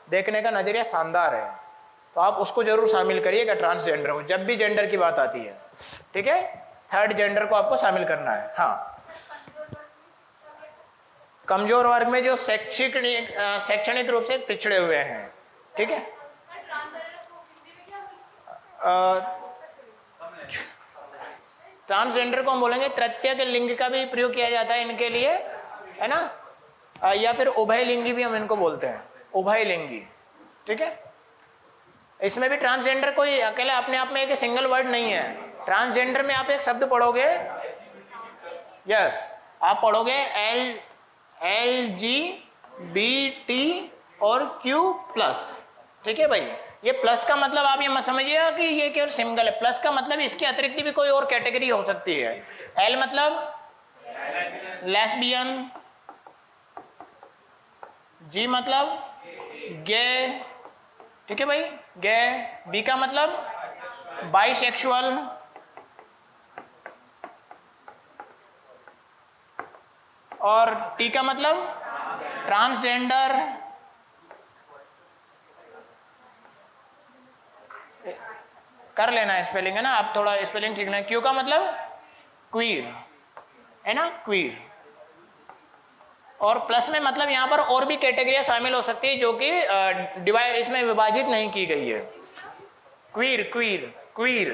देखने का नजरिया शानदार है, तो आप उसको जरूर शामिल करिएगा ट्रांसजेंडर को जब भी जेंडर की बात आती है। ठीक है, थर्ड जेंडर को आपको शामिल करना है। हाँ, कमजोर वर्ग में जो शैक्षणिक रूप से पिछड़े हुए हैं। ठीक है, ट्रांसजेंडर को हम बोलेंगे तृतीय के लिंग का भी प्रयोग किया जाता है इनके लिए, है ना, या फिर उभय लिंगी भी हम इनको बोलते हैं, उभय लिंगी। ठीक है, इसमें भी ट्रांसजेंडर कोई अकेले अपने आप में एक सिंगल वर्ड नहीं है। ट्रांसजेंडर में आप एक शब्द पढ़ोगे, यस, आप पढ़ोगे LGBT और Q+। ठीक है भाई, ये प्लस का मतलब आप ये मत समझिएगा कि ये केवल सिंगल है। प्लस का मतलब इसके अतिरिक्त भी कोई और कैटेगरी हो सकती है। L मतलब लेस्बियन, G मतलब गे, ठीक है भाई, गे। B का मतलब बाइसेक्सुअल, और T का मतलब ट्रांसजेंडर। कर लेना स्पेलिंग, है ना, आप थोड़ा स्पेलिंग सीखना है। Q का मतलब क्वीर, है ना, क्वीर। और प्लस में मतलब यहाँ पर और भी कैटेगरियां शामिल हो सकती है जो कि डिवाइड, इसमें विभाजित नहीं की गई है। Queer, queer, queer,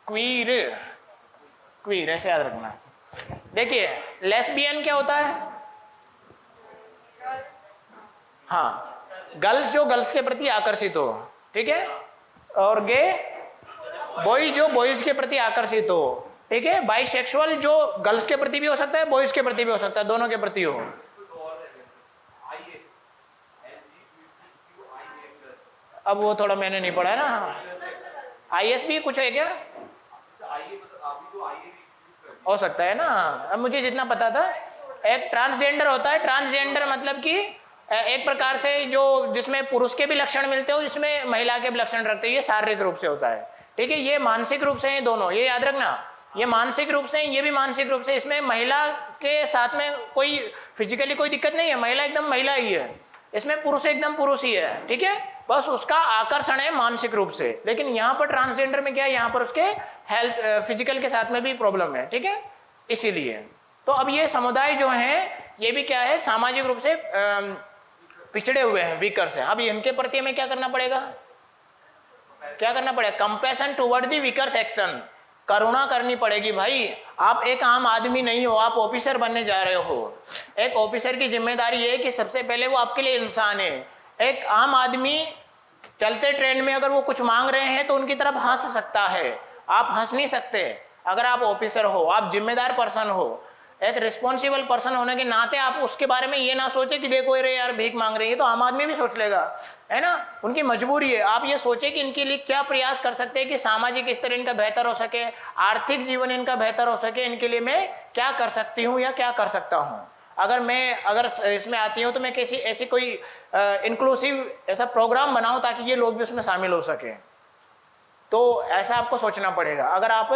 queer, queer, ऐसे याद रखना। देखिए, लेस्बियन क्या होता है? हाँ, गर्ल्स जो गर्ल्स के प्रति आकर्षित हो, ठीक है, और गे बॉयज जो बॉयज के प्रति आकर्षित हो, ठीक है। बाइसेक्सुअल जो गर्ल्स के प्रति भी हो सकता है, बॉयज के प्रति भी हो सकता है, दोनों के प्रति हो। अब वो थोड़ा मैंने नहीं पढ़ा है ना। IS भी कुछ है क्या? हो सकता है ना। अब मुझे जितना पता था, एक ट्रांसजेंडर होता है। ट्रांसजेंडर मतलब कि एक प्रकार से जो जिसमें पुरुष के भी लक्षण मिलते हो, जिसमें महिला के भी लक्षण रखते हैं, ये शारीरिक रूप से होता है। ठीक है, ये मानसिक रूप से है दोनों, ये याद रखना। ये मानसिक रूप से, ये भी मानसिक रूप से। इसमें महिला के साथ में कोई फिजिकली कोई दिक्कत नहीं है, महिला एकदम महिला ही है, इसमें पुरुष एकदम पुरुष ही है। ठीक है, बस उसका आकर्षण है मानसिक रूप से। लेकिन यहाँ पर ट्रांसजेंडर में क्या है, यहाँ पर उसके हेल्थ फिजिकल के साथ में भी प्रॉब्लम है। ठीक है, इसीलिए तो अब ये समुदाय जो है, ये भी क्या है, सामाजिक रूप से पिछड़े हुए हैं, वीकर से। अब इनके प्रति हमें क्या करना पड़ेगा, क्या करना पड़ेगा? Compassion toward the weaker section, करुणा करनी पड़ेगी भाई। आप एक आम आदमी नहीं हो, आप ऑफिसर बनने जा रहे हो। एक ऑफिसर की जिम्मेदारी ये है कि सबसे पहले वो आपके लिए इंसान है। एक आम आदमी चलते ट्रेन में अगर वो कुछ मांग रहे हैं तो उनकी तरफ हंस सकता है, आप हंस नहीं सकते। अगर आप ऑफिसर हो, आप जिम्मेदार पर्सन हो, एक रिस्पॉन्सिबल पर्सन होने के नाते आप उसके बारे में ये ना सोचे कि देखो रे यार भीख मांग रही है, तो आम आदमी भी सोच लेगा, है ना, उनकी मजबूरी है। आप ये सोचे कि इनके लिए क्या प्रयास कर सकते हैं कि सामाजिक स्तर इनका बेहतर हो सके, आर्थिक जीवन इनका बेहतर हो सके, इनके लिए मैं क्या कर सकती हूँ या क्या कर सकता हूँ। अगर इसमें आती हूँ तो मैं कैसी ऐसी कोई इंक्लूसिव ऐसा प्रोग्राम बनाऊं ताकि ये लोग भी उसमें शामिल हो सके। तो ऐसा आपको सोचना पड़ेगा। अगर आप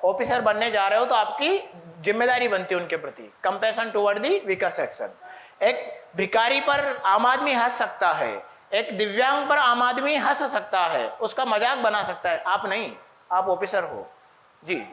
ऑफिसर बनने जा रहे हो तो आपकी जिम्मेदारी बनती है उनके प्रति, compassion toward the weaker section. एक भिखारी पर आम आदमी हंस सकता है, एक दिव्यांग पर आम आदमी हंस सकता है, उसका मजाक बना सकता है, आप नहीं, आप ऑफिसर हो जी।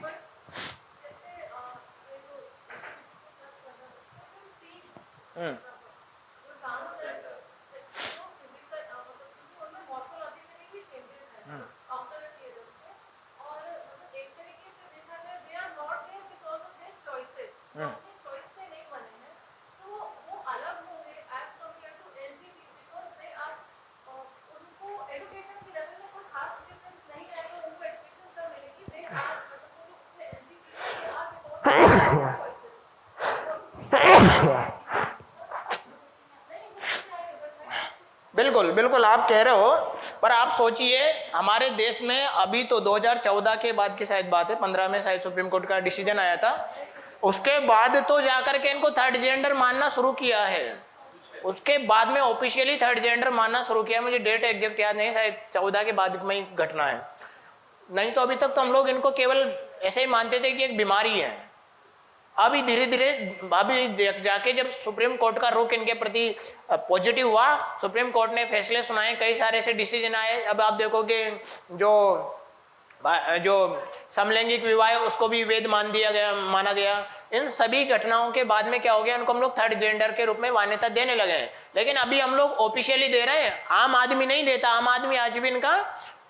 बिल्कुल बिल्कुल आप कह रहे हो, पर आप सोचिए हमारे देश में अभी तो 2014 के बाद की शायद बात है, 15 में शायद सुप्रीम कोर्ट का डिसीजन आया था, उसके बाद तो जाकर के इनको थर्ड जेंडर मानना शुरू किया है। उसके बाद में ऑफिशियली थर्ड जेंडर मानना शुरू किया। मुझे डेट एग्जैक्ट याद नहीं, शायद 14 के बाद में ही घटना है। नहीं तो अभी तक तो हम लोग इनको केवल ऐसे ही मानते थे कि एक बीमारी है। अभी धीरे धीरे अभी जाके जब सुप्रीम कोर्ट का रुख इनके प्रति पॉजिटिव हुआ, सुप्रीम कोर्ट ने फैसले सुनाए, कई सारे ऐसे डिसीजन आए। अब आप देखोगे जो समलैंगिक विवाह है उसको भी वैध माना गया। इन सभी घटनाओं के बाद में क्या हो गया, उनको हम लोग थर्ड जेंडर के रूप में मान्यता देने लगे हैं। लेकिन अभी हम लोग ऑफिशियली दे रहे हैं, आम आदमी नहीं देता। आम आदमी आज भी इनका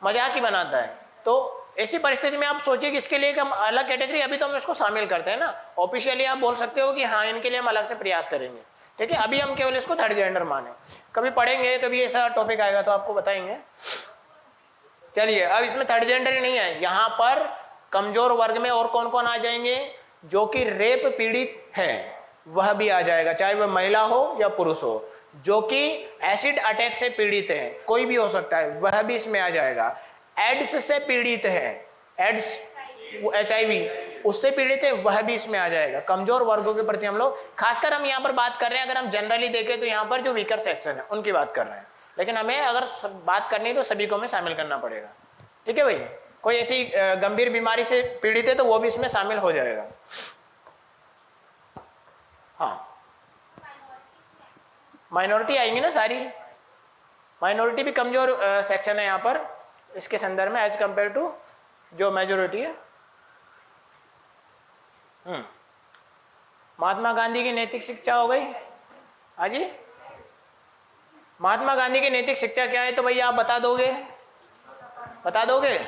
मजाक ही बनाता है। तो ऐसी परिस्थिति में आप सोचिए कि इसके लिए हम अलग कैटेगरी, अभी तो हम इसको शामिल करते हैं ना। ऑफिशियली आप बोल सकते हो कि हाँ इनके लिए हम अलग से प्रयास करेंगे, ठीक है। अभी हम केवल इसको थर्ड जेंडर माने, कभी पढ़ेंगे, कभी ऐसा टॉपिक आएगा तो आपको बताएंगे। चलिए, अब इसमें थर्ड जेंडर ही नहीं है, यहाँ पर कमजोर वर्ग में और कौन कौन आ जाएंगे, जो कि रेप पीड़ित है वह भी आ जाएगा, चाहे वह महिला हो या पुरुष हो। जो कि एसिड अटैक से पीड़ित है, कोई भी हो सकता है, वह भी इसमें आ जाएगा। एड्स से पीड़ित है, एड्स HIV उससे पीड़ित है, वह भी इसमें आ जाएगा। कमजोर वर्गों के प्रति हम लोग खासकर हम यहाँ पर बात कर रहे हैं। अगर हम जनरली देखें तो यहाँ पर जो वीकर सेक्शन है उनकी बात कर रहे हैं, लेकिन हमें अगर बात करनी है तो सभी को हमें शामिल करना पड़ेगा, ठीक है भाई। कोई ऐसी गंभीर बीमारी से पीड़ित है तो वो भी इसमें शामिल हो जाएगा। हाँ, माइनॉरिटी आएंगी ना सारी, माइनॉरिटी भी कमजोर सेक्शन है यहाँ पर इसके संदर्भ में एज कंपेयर टू जो मेजोरिटी है। महात्मा गांधी की नैतिक शिक्षा हो गई। हाँ जी, महात्मा गांधी की नैतिक शिक्षा क्या है तो भैया आप बता दोगे, बता दोगे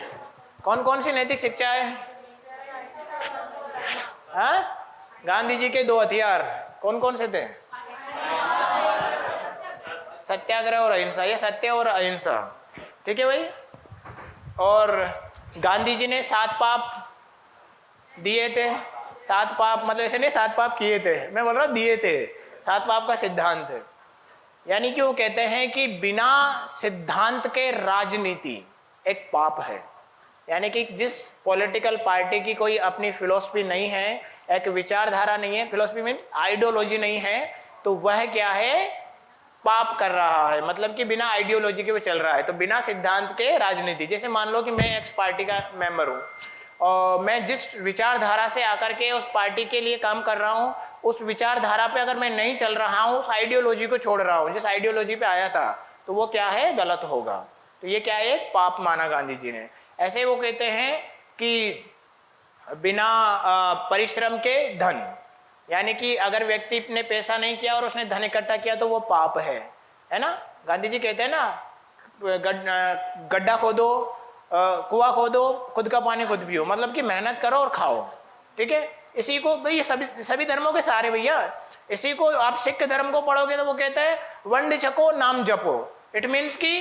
कौन कौन सी नैतिक शिक्षा है? हाँ, गांधी जी के 2 हथियार कौन कौन से थे? सत्याग्रह और अहिंसा, ये सत्य और अहिंसा, ठीक है भाई। और गांधी जी ने 7 पाप दिए थे। 7 पाप मतलब ऐसे नहीं 7 पाप किए थे, मैं बोल रहा हूँ दिए थे। 7 पाप का सिद्धांत है, यानी कि वो कहते हैं कि बिना सिद्धांत के राजनीति एक पाप है। यानी कि जिस पॉलिटिकल पार्टी की कोई अपनी फिलॉसफी नहीं है, एक विचारधारा नहीं है, फिलॉसफी मीन आइडियोलॉजी नहीं है, तो वह क्या है, पाप कर रहा है। मतलब कि बिना आइडियोलॉजी के वो चल रहा है। तो बिना सिद्धांत के राजनीति, जैसे मान लो कि मैं एक्स पार्टी का मेंबर हूँ और मैं जिस विचारधारा से आकर के उस पार्टी के लिए काम कर रहा हूँ, उस विचारधारा पे अगर मैं नहीं चल रहा हूँ, उस आइडियोलॉजी को छोड़ रहा हूँ जिस आइडियोलॉजी पे आया था, तो वो क्या है, गलत होगा। तो ये क्या है, पाप माना गांधी जी ने। ऐसे वो कहते हैं कि बिना परिश्रम के धन, यानी कि अगर व्यक्ति ने पैसा नहीं किया और उसने धन इकट्ठा किया तो वो पाप है ना। गांधी जी कहते हैं ना, गड्ढा खोदो, कुआं खोदो, खुद का पानी खुद पियो, मतलब कि मेहनत करो और खाओ, ठीक है। इसी को भाई सभी धर्मों के सारे भैया, इसी को आप सिख धर्म को पढ़ोगे तो वो कहते हैं वंड छको नाम जपो। इट मीन्स कि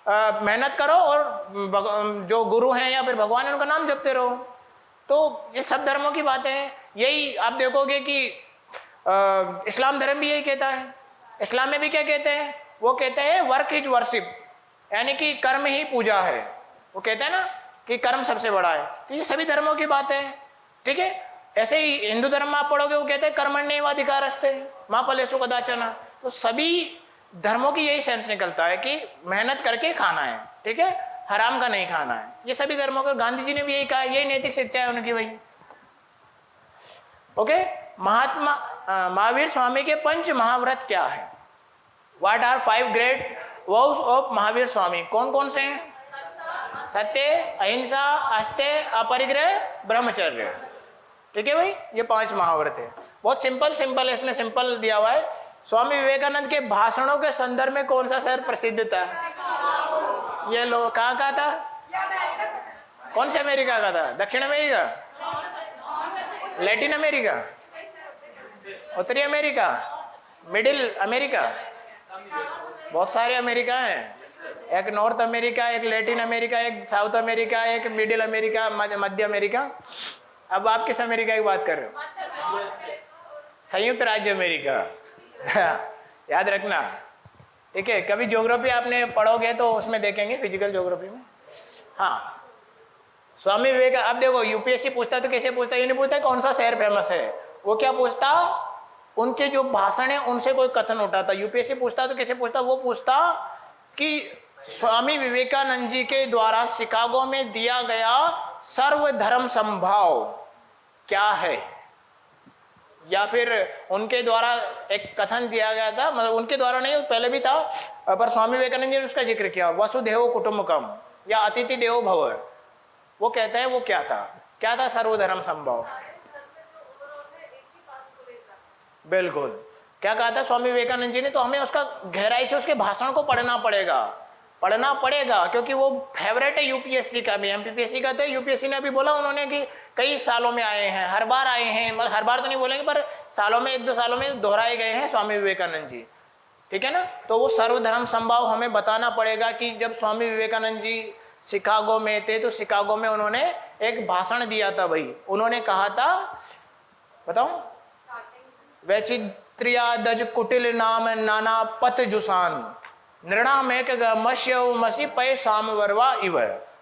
मेहनत करो और जो गुरु हैं या फिर भगवान है उनका नाम जपते रहो। तो ये सब धर्मों की बातें हैं। यही आप देखोगे कि इस्लाम धर्म भी यही कहता है। इस्लाम में भी क्या कहते हैं, वो कहते हैं वर्क इज वर्शिप, यानी कि कर्म ही पूजा है। वो कहते हैं ना कि कर्म सबसे बड़ा है। तो ये सभी धर्मों की बातें हैं, ठीक है। ऐसे ही हिंदू धर्म में आप पढ़ोगे वो कहते हैं कर्मण्येवाधिकारस्ते मा फलेषु कदाचन। तो सभी धर्मों की यही सेंस निकलता है कि मेहनत करके खाना है, ठीक है, हराम का नहीं खाना है। ये सभी धर्मों का, गांधी जी ने भी यही कहा, यही नैतिक शिक्षा है उनकी भाई। ओके, महावीर स्वामी के 5 महाव्रत क्या है? What are 5 great vows of Mahavir Swami? कौन कौन से हैं? सत्य, अहिंसा, आस्ते, अपरिग्रह, ब्रह्मचर्य, ठीक है भाई। ये 5 महाव्रत है। बहुत सिंपल है, इसमें सिंपल दिया हुआ है। स्वामी विवेकानंद के भाषणों के संदर्भ में कौन सा शहर प्रसिद्ध था? ये लो, कहाँ का था? कौन से अमेरिका का था? दक्षिण अमेरिका, लैटिन अमेरिका, उत्तरी अमेरिका, मिडिल अमेरिका? बहुत सारे अमेरिका हैं, एक नॉर्थ अमेरिका, एक लैटिन अमेरिका, एक साउथ अमेरिका, एक मिडिल अमेरिका, मध्य अमेरिका। अब आप किस अमेरिका की बात कर रहे हो? संयुक्त राज्य अमेरिका। याद रखना, ठीक है। कभी ज्योग्राफी आपने पढ़ोगे तो उसमें देखेंगे, फिजिकल ज्योग्राफी में। हाँ, स्वामी विवेकानंद, अब देखो यूपीएससी पूछता तो कैसे पूछता, ये नहीं पूछता कौन सा शहर फेमस है, वो क्या पूछता, उनके जो भाषण है उनसे कोई कथन उठाता। यूपीएससी पूछता तो कैसे पूछता, वो पूछता कि स्वामी विवेकानंद जी के द्वारा शिकागो में दिया गया सर्वधर्म समभाव क्या है, या फिर उनके द्वारा एक कथन दिया गया था, मतलब उनके द्वारा नहीं, पहले भी था, पर स्वामी विवेकानंद जी ने उसका जिक्र किया, वसुधैव कुटुंबकम या अतिथि देवो भव। वो कहते हैं वो क्या था सर्वधर्म संभव। बिल्कुल, क्या कहा था स्वामी विवेकानंद जी ने, तो हमें उसका गहराई से उसके भाषण को पढ़ना पड़ेगा क्योंकि वो फेवरेट है यूपीएससी का भी, एमपीपीएससी का। तो यूपीएससी ने अभी बोला उन्होंने कि कई सालों में आए हैं, हर बार आए हैं, मतलब हर बार तो नहीं बोलेंगे पर सालों में 1-2 सालों में दोहराए गए हैं स्वामी विवेकानंद जी, ठीक है ना। तो वो सर्वधर्म संभाव हमें बताना पड़ेगा कि जब स्वामी विवेकानंद जी शिकागो में थे तो शिकागो में उन्होंने एक भाषण दिया था भाई। उन्होंने कहा था, बताओ, वैचित्र्यादज कुटिल नाम नाना पत जुसान नृणामेक मश्यव मसी पय सामवरवा इव।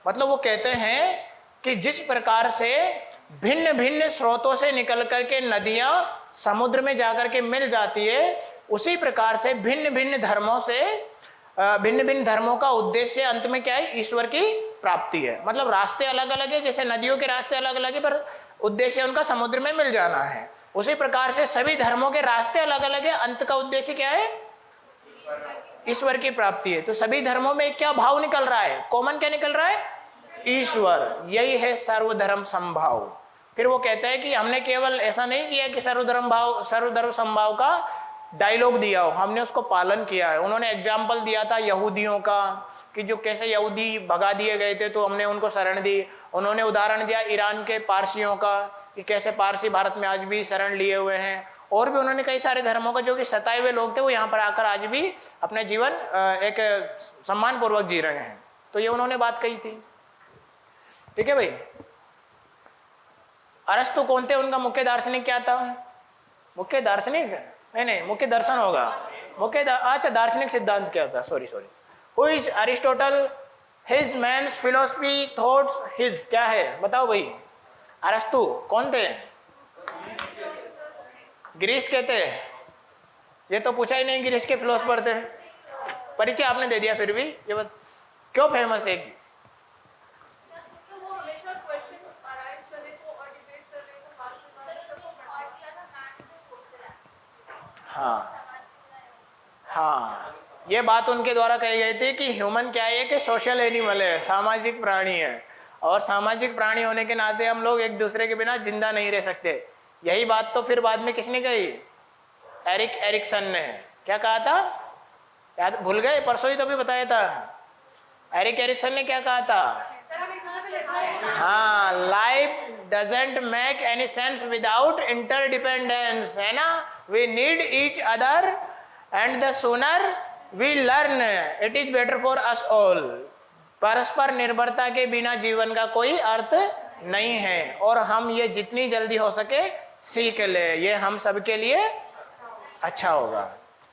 मतलब वो कहते हैं कि जिस प्रकार से भिन्न भिन्न स्रोतों से निकल करके नदियां समुद्र में जाकर के मिल जाती है, उसी प्रकार से भिन्न भिन्न धर्मों का उद्देश्य अंत में क्या है, ईश्वर की प्राप्ति है। मतलब रास्ते अलग अलग है, जैसे नदियों के रास्ते अलग अलग है पर उद्देश्य उनका समुद्र में मिल जाना है, उसी प्रकार से सभी धर्मों के रास्ते अलग अलग है, अंत का उद्देश्य क्या है, ईश्वर की प्राप्ति है। तो सभी धर्मों में क्या भाव निकल रहा है, कॉमन क्या निकल रहा है, ईश्वर। यही है सर्वधर्म संभाव। फिर वो कहते हैं कि हमने केवल ऐसा नहीं किया कि सर्वधर्म संभाव का डायलॉग दिया हो, हमने उसको पालन किया है। उन्होंने एग्जाम्पल दिया था यहूदियों का कि जो कैसे यहूदी भगा दिए गए थे तो हमने उनको शरण दी। उन्होंने उदाहरण दिया ईरान के पारसियों का कि कैसे पारसी भारत में आज भी शरण लिए हुए हैं। और भी उन्होंने कई सारे धर्मों का जो कि सताए हुए लोग थे वो यहाँ पर आकर आज भी अपने जीवन एक सम्मान पूर्वक जी रहे हैं। तो ये उन्होंने बात कही थी, ठीक है भाई। अरस्तु कौन थे, उनका मुख्य दार्शनिक क्या था, मुख्य दार्शनिक नहीं मुख्य दर्शन होगा, अच्छा दार्शनिक सिद्धांत क्या था, sorry who is Aristotle, his man's philosophy thoughts his, क्या है बताओ भाई। अरस्तु कौन थे, ग्रीस के थे, ये तो पूछा ही नहीं ग्रीस के फिलोसफर थे, परिचय आपने दे दिया फिर भी। ये बात क्यों फेमस है, हाँ ये बात उनके द्वारा कही गई थी कि ह्यूमन क्या है कि सोशल एनिमल है, सामाजिक प्राणी है, और सामाजिक प्राणी होने के नाते हम लोग एक दूसरे के बिना जिंदा नहीं रह सकते। यही बात तो फिर बाद में किसने कही, एरिक एरिक्सन ने। क्या कहा था, याद भूल गए, परसों ही तो भी बताया था। एरिक एरिक्सन ने क्या कहा था, हाँ, life doesn't make any sense without interdependence, है ना, we need each other and the sooner we learn it is better for us all. परस्पर निर्भरता के बिना जीवन का कोई अर्थ नहीं है, और हम ये जितनी जल्दी हो सके सीख ले, ये हम सबके लिए अच्छा होगा।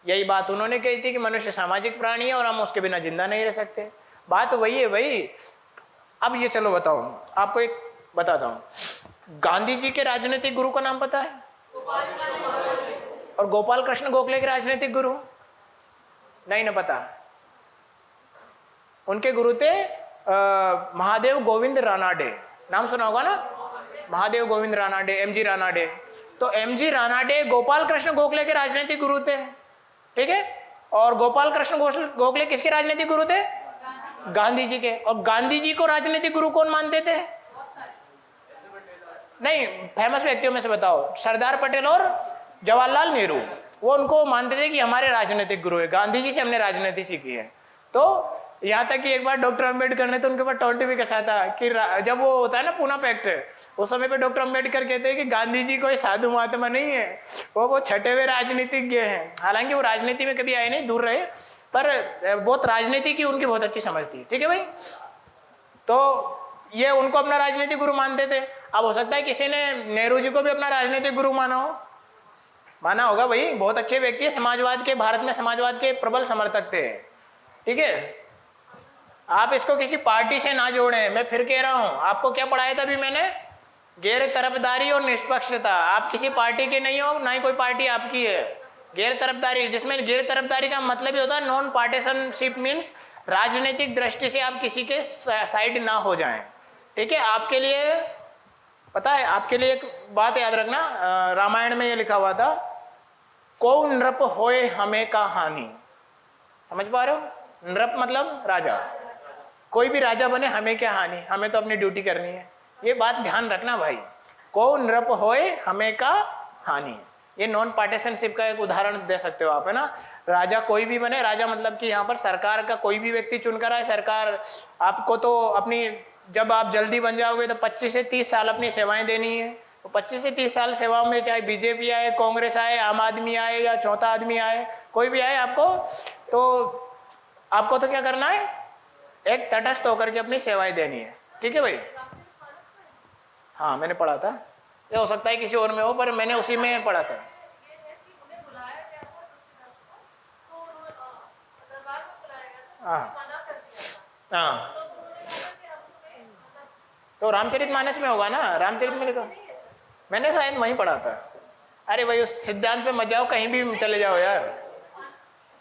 यही बात उन्होंने कही थी कि मनुष्य सामाजिक प्राणी है और हम उसके बिना जिंदा नहीं रह सकते। बात वही है भाई। अब ये चलो बताओ, आपको एक बताता हूं, गांधी जी के राजनीतिक गुरु का नाम पता है, और गोपाल कृष्ण गोखले के राजनीतिक गुरु नहीं ना पता। उनके गुरु थे महादेव गोविंद रानाडे, नाम सुना होगा ना, महादेव गोविंद रानाडे, एमजी रानाडे। तो एमजी रानाडे गोपाल कृष्ण गोखले के राजनीतिक गुरु थे, ठीक है। और गोपाल कृष्ण गोखले किसके राजनीतिक गुरु थे, गांधी जी के। और गांधी जी को राजनीतिक गुरु कौन मानते थे, नहीं फेमस व्यक्तियों में से बताओ, सरदार पटेल और जवाहरलाल नेहरू, वो उनको मानते थे कि हमारे राजनीतिक गुरु है, गांधी जी से हमने राजनीति सीखी है। तो यहाँ तक कि एक बार डॉक्टर अम्बेडकर ने तो उनके ऊपर टॉन्ट भी कसा था कि जब वो होता है ना पूना पैक्ट, उस समय पे डॉक्टर अम्बेडकर कहते हैं कि गांधी जी कोई साधु महात्मा नहीं है, वो छठे हुए राजनीतिज्ञ हैं। हालांकि वो राजनीति में कभी आए नहीं, दूर रहे, पर बहुत राजनीति की उनकी बहुत अच्छी समझ थी, ठीक है भाई। तो ये उनको अपना राजनीतिक गुरु मानते थे। अब हो सकता है किसी ने नेहरू जी को भी अपना राजनीतिक गुरु माना होगा भाई, बहुत अच्छे व्यक्ति, समाजवाद के, भारत में समाजवाद के प्रबल समर्थक थे, ठीक है। आप इसको किसी पार्टी से ना जोड़ें, मैं फिर कह रहा हूं, आपको क्या पढ़ाया था अभी मैंने, गैर तरफदारी और निष्पक्षता। आप किसी पार्टी के नहीं हो, ना ही कोई पार्टी आपकी है। गैर तरफदारी, जिसमें गैर तरफदारी का मतलब ही होता है नॉन पार्टिसनशिप, मीन्स राजनीतिक दृष्टि से आप किसी के साइड ना हो जाएं, ठीक है। आपके लिए पता है आपके लिए एक बात याद रखना, रामायण में ये लिखा हुआ था, को नृप होए हमें का हानि। समझ पा रहे हो? नृप मतलब राजा, कोई भी राजा बने हमें क्या हानि, हमें तो अपनी ड्यूटी करनी है। ये बात ध्यान रखना भाई, को नृप होए हमें का हानि। ये नॉन पार्टिशनशिप का एक उदाहरण दे सकते हो आप, है ना। राजा कोई भी बने, राजा मतलब कि यहाँ पर सरकार का कोई भी व्यक्ति चुनकर आए, सरकार आपको तो अपनी, जब आप जल्दी बन जाओगे तो 25 से 30 साल अपनी सेवाएं देनी है। तो 25 से 30 साल सेवाओं में चाहे बीजेपी आए, कांग्रेस आए, आम आदमी आए या चौथा आदमी आए, कोई भी आए, आपको तो क्या करना है, एक तटस्थ होकर के अपनी सेवाएं देनी है। ठीक है भाई? हाँ मैंने पढ़ा था, ये हो सकता है किसी और में हो, पर मैंने उसी में पढ़ा था। हाँ तो रामचरितमानस में होगा ना, रामचरित में लिखा, मैंने शायद वहीं पढ़ा था। अरे भाई उस सिद्धांत पे मत जाओ, कहीं भी चले जाओ यार।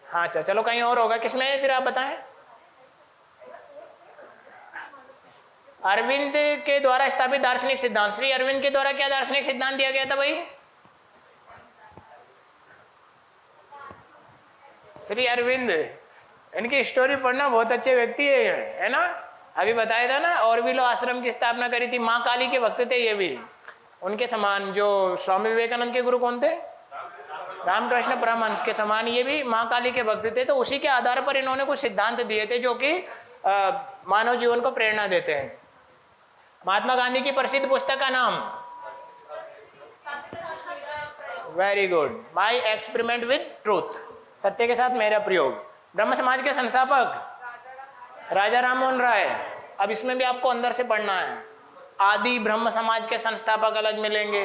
हाँ अच्छा चलो कहीं और होगा, किसमें है फिर आप बताएं। अरविंद के द्वारा स्थापित दार्शनिक सिद्धांत, श्री अरविंद के द्वारा क्या दार्शनिक सिद्धांत दिया गया था भाई? श्री अरविंद, इनकी स्टोरी पढ़ना, बहुत अच्छे व्यक्ति है ना। अभी बताया था ना, ऑरविलो आश्रम की स्थापना करी थी, माँ काली के भक्त थे ये भी, उनके समान। जो स्वामी विवेकानंद के गुरु कौन थे? रामकृष्ण परमहंस के समान ये भी माँ काली के भक्त थे। तो उसी के आधार पर इन्होंने कुछ सिद्धांत दिए थे जो कि मानव जीवन को प्रेरणा देते हैं। महात्मा गांधी की प्रसिद्ध पुस्तक का नाम? Very good, my experiment with truth, सत्य के साथ मेरा प्रयोग। ब्रह्म समाज के संस्थापक राजा राम मोहन राय। अब इसमें भी आपको अंदर से पढ़ना है। आदि ब्रह्म समाज के संस्थापक अलग मिलेंगे,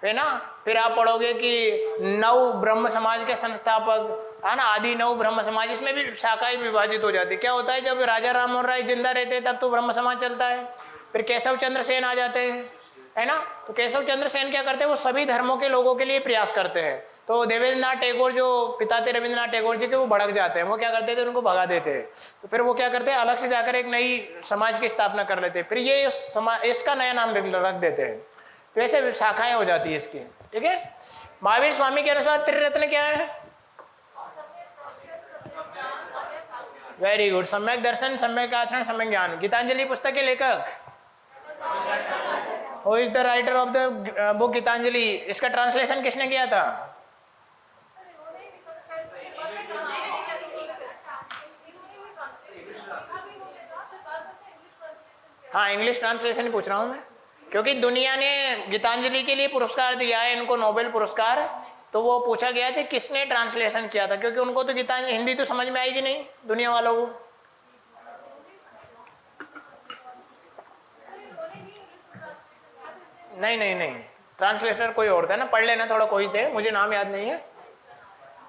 है ना। फिर आप पढ़ोगे कि नव ब्रह्म समाज के संस्थापक, है ना, आदि नव ब्रह्म समाज। इसमें भी शाखाएं विभाजित हो जाती। क्या होता है, जब राजा राम मोहन राय जिंदा रहते तब तो ब्रह्म समाज चलता है। फिर केशव चंद्र सेन आ जाते हैं, है ना। तो केशव चंद्र सेन क्या करते हैं, वो सभी धर्मों के लोगों के लिए प्रयास करते हैं। तो देवेंद्रनाथ टैगोर जो पिता थे रविंद्रनाथ टैगोर जी के, वो भड़क जाते हैं। वो क्या करते थे, उनको भगा देते हैं। तो फिर वो क्या करते हैं, अलग से जाकर एक नई समाज की स्थापना कर लेते हैं। फिर ये इसका नया नाम रख देते हैं। तो ऐसे शाखाएं हो जाती है इसकी। ठीक है। महावीर स्वामी के अनुसार त्रिरत्न क्या है? वेरी गुड, सम्यक दर्शन, सम्यक आचरण, सम्यक ज्ञान। गीतांजलि पुस्तक के लेखक? Who is the writer of the book Gitanjali? इसका ट्रांसलेशन किसने किया था? हाँ इंग्लिश ट्रांसलेशन ही पूछ रहा हूँ मैं, क्योंकि दुनिया ने गीतांजलि के लिए पुरस्कार दिया है इनको, नोबेल पुरस्कार। तो वो पूछा गया था किसने ट्रांसलेशन किया था, क्योंकि उनको तो गीतांजलि हिंदी तो समझ में आएगी नहीं दुनिया वालों को। नहीं नहीं नहीं, ट्रांसलेटर कोई और था ना, पढ़ लेना थोड़ा, कोई थे, मुझे नाम याद नहीं है।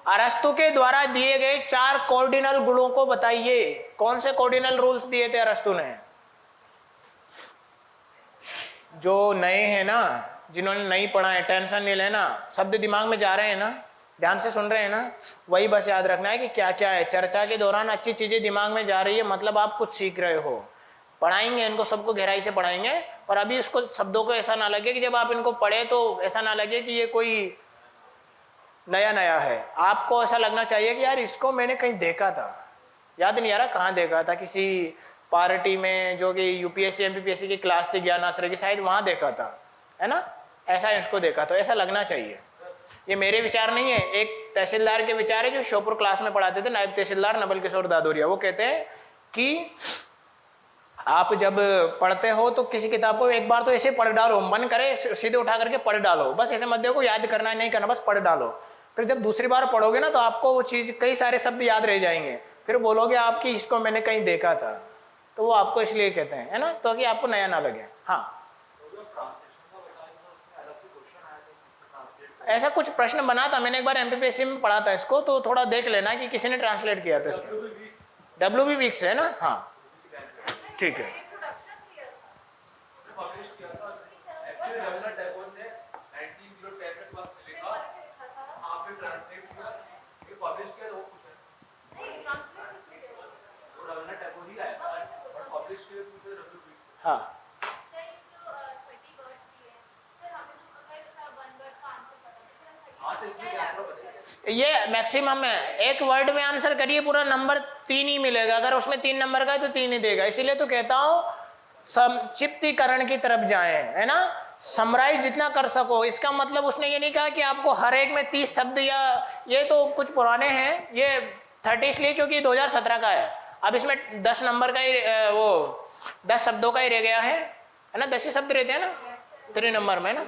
अरस्तु के द्वारा दिए गए 4 कार्डिनल गुणों को बताइए। कौन से कार्डिनल रूल्स दिए थे अरस्तु ने? जो नए हैं ना, जिन्होंने नहीं पढ़ा है, टेंशन नहीं लेना, शब्द दिमाग में जा रहे हैं ना, ध्यान से सुन रहे हैं ना, वही बस याद रखना है कि क्या क्या है। चर्चा के दौरान अच्छी चीजें दिमाग में जा रही है, मतलब आप कुछ सीख रहे हो। पढ़ाएंगे इनको, सबको गहराई से पढ़ाएंगे। और अभी इसको शब्दों को ऐसा ना लगे कि जब आप इनको पढ़े तो ऐसा ना लगे कि ये कोई नया नया है। आपको ऐसा लगना चाहिए कि यार इसको मैंने कहीं देखा था, याद नहीं आ रहा कहाँ देखा था, किसी पार्टी में जो कि यूपीएससी एमपीपीएससी की क्लास थी ज्ञान आश्रय की, शायद वहां देखा था, है ना। ऐसा इसको देखा, तो ऐसा लगना चाहिए। ये मेरे विचार नहीं है, एक तहसीलदार के विचार है जो श्योपुर क्लास में पढ़ाते थे, नायब तहसीलदार नवल किशोर दादोरिया। वो कहते हैं कि आप जब पढ़ते हो तो किसी किताब को एक बार तो ऐसे पढ़ डालो, मन करे सीधे उठा करके पढ़ डालो, बस ऐसे मत देखो याद करना है नहीं करना, बस पढ़ डालो। फिर जब दूसरी बार पढ़ोगे ना तो आपको वो चीज, कई सारे शब्द याद रह जाएंगे। फिर बोलोगे आपकी इसको मैंने कहीं देखा था। तो वो आपको इसलिए कहते हैं, है ना, तो कि आपको नया ना लगे। हाँ ऐसा कुछ प्रश्न बना था, मैंने एक बार एमपीपीएससी में पढ़ा था इसको, तो थोड़ा देख लेना कि किसी ने ट्रांसलेट किया था इसको। WB वीक्स है ना। हाँ ठीक है। हाँ ये मैक्सिमम है। एक वर्ड में आंसर करिए पूरा नंबर 3 ही मिलेगा, अगर उसमें 3 नंबर का है तो 3 ही देगा। इसीलिए तो कहता हूं संक्षिप्तीकरण की तरफ जाएं, है ना, समराइज जितना कर सको। इसका मतलब उसने ये नहीं कहा कि आपको हर एक में 30 शब्द, या ये तो कुछ पुराने हैं, ये 30 इसलिए क्योंकि 2017 का है। अब इसमें 10 नंबर का ही वो 10 शब्दों का ही रह गया है ना, 10 ही शब्द रहते हैं ना 3 नंबर में ना।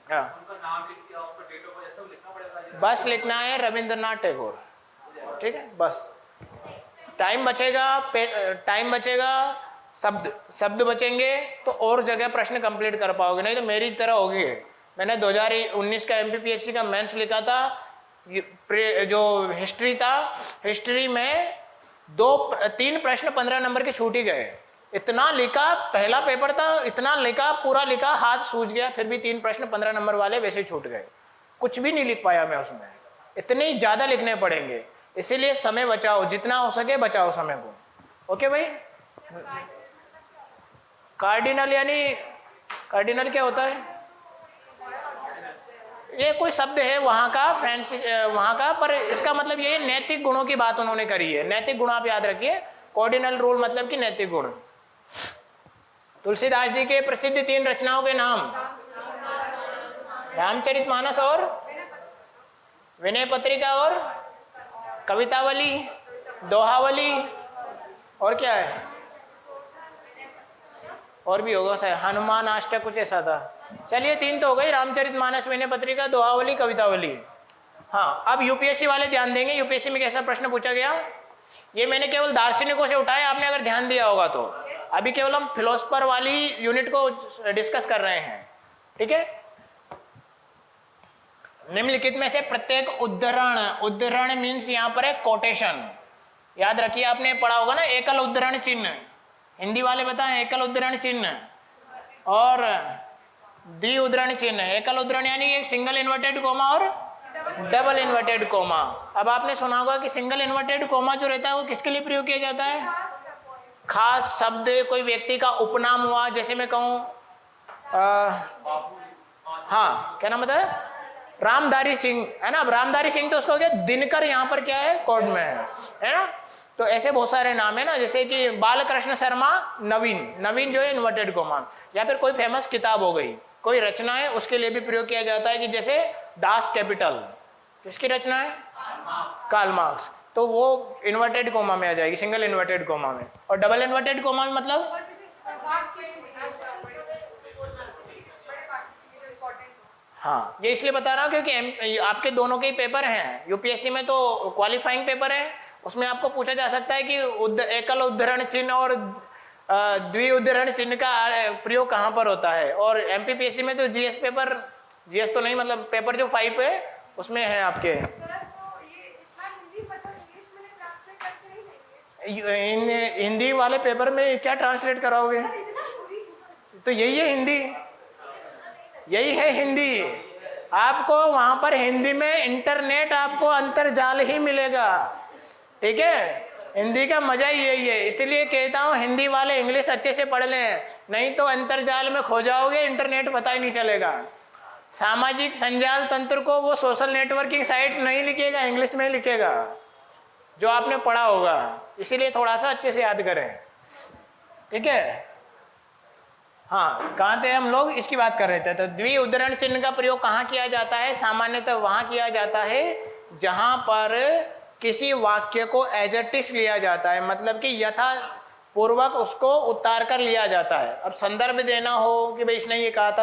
हाँ, बस लिखना है रविंद्रनाथ टैगोर, ठीक है, बस। टाइम बचेगा, शब्द बचेंगे तो और जगह प्रश्न कंप्लीट कर पाओगे, नहीं तो मेरी तरह होगी। मैंने 2019 का एमपीपीएससी का मेंस लिखा था, जो हिस्ट्री था, हिस्ट्री में 3 प्रश्न 15 नंबर के छूट ही गए। इतना लिखा, पहला पेपर था, इतना लिखा, पूरा लिखा, हाथ सूज गया, फिर भी 3 प्रश्न 15 नंबर वाले वैसे ही छूट गए। कुछ भी नहीं लिख पाया मैं उसमें, इतने ही ज्यादा लिखने पड़ेंगे। इसीलिए समय बचाओ, जितना हो सके बचाओ समय को। ओके भाई। कार्डिनल यानी, कार्डिनल क्या होता है? ये कोई शब्द है वहां का, फ्रांसिस वहां का, पर इसका मतलब ये नैतिक गुणों की बात उन्होंने करी है। नैतिक गुण आप याद रखिए, कार्डिनल रूल मतलब कि नैतिक गुण। तुलसीदास जी के प्रसिद्ध 3 रचनाओं के नाम, रामचरितमानस और विनय पत्रिका और कवितावली, दोहावली, और क्या है, और भी होगा शायद, हनुमान अष्टक, कुछ ऐसा था। चलिए 3 तो हो गई, रामचरितमानस, विनय पत्रिका, दोहावली, कवितावली। हाँ, अब यूपीएससी वाले ध्यान देंगे। यूपीएससी में कैसा प्रश्न पूछा गया, ये मैंने केवल दार्शनिकों से उठाया, आपने अगर ध्यान दिया होगा तो। अभी केवल हम फिलोसफर वाली यूनिट को डिस्कस कर रहे हैं, ठीक है। निम्नलिखित में से प्रत्येक उद्धरण मीन्स यहाँ पर है कोटेशन। याद रखिए, आपने पढ़ा होगा ना एकल उद्धरण चिन्ह, हिंदी वाले बताएं एकल उद्धरण चिन्ह और द्वि उद्धरण चिन्ह। एकल उद्धरण यानी एक सिंगल इन्वर्टेड कोमा और डबल इन्वर्टेड कोमा। अब आपने सुना होगा कि सिंगल इन्वर्टेड कोमा जो रहता है वो किसके लिए प्रयोग किया जाता है? खास शब्द, कोई व्यक्ति का उपनाम हुआ, जैसे मैं कहूं हाँ, क्या नाम होता है, रामधारी सिंह, है ना। रामधारी सिंह तो उसको क्या, दिनकर यहाँ पर क्या है, कोड में है ना। तो ऐसे बहुत सारे नाम है ना, जैसे कि बालकृष्ण शर्मा नवीन, नवीन जो है इन्वर्टेड कोमा। या फिर कोई फेमस किताब हो गई, कोई रचना है, उसके लिए भी प्रयोग किया जाता है, कि जैसे दास कैपिटल, किसकी रचना है? कार्ल मार्क्स, तो वो इन्वर्टेड कोमा में आ जाएगी, सिंगल इन्वर्टेड कोमा में। और डबल इन्वर्टेड कोमा में मतलब हाँ, ये इसलिए बता रहा हूँ क्योंकि आपके दोनों के ही पेपर हैं। यूपीएससी में तो क्वालिफाइंग पेपर है, उसमें आपको पूछा जा सकता है कि एकल उद्धरण चिन्ह और द्वि उद्धरण चिन्ह का प्रयोग कहाँ पर होता है। और एमपीपीएससी में तो जीएस पेपर, जीएस तो नहीं, मतलब पेपर जो 5 है उसमें है आपके। हिंदी वाले पेपर में क्या ट्रांसलेट कराओगे? तो यही है हिंदी, यही है हिंदी। आपको वहां पर हिंदी में इंटरनेट, आपको अंतरजाल ही मिलेगा, ठीक है। हिंदी का मजा ही यही है, इसलिए कहता हूँ हिंदी वाले इंग्लिश अच्छे से पढ़ लें, नहीं तो अंतरजाल में खो जाओगे, इंटरनेट पता ही नहीं चलेगा। सामाजिक संजाल तंत्र को वो सोशल नेटवर्किंग साइट नहीं लिखेगा, इंग्लिश में लिखेगा जो आपने पढ़ा होगा। इसीलिए थोड़ा सा अच्छे से याद करें, ठीक है। हाँ, कहाँ थे हम लोग, इसकी बात कर रहे थे। तो द्वि उद्धरण चिन्ह का प्रयोग कहाँ किया जाता है? सामान्यतः वहां किया जाता है जहां पर किसी वाक्य को एज इट इज लिया जाता है, मतलब कि यथा पूर्वक उसको उतार कर लिया जाता है। अब संदर्भ देना हो कि भाई इसने ये कहा था तो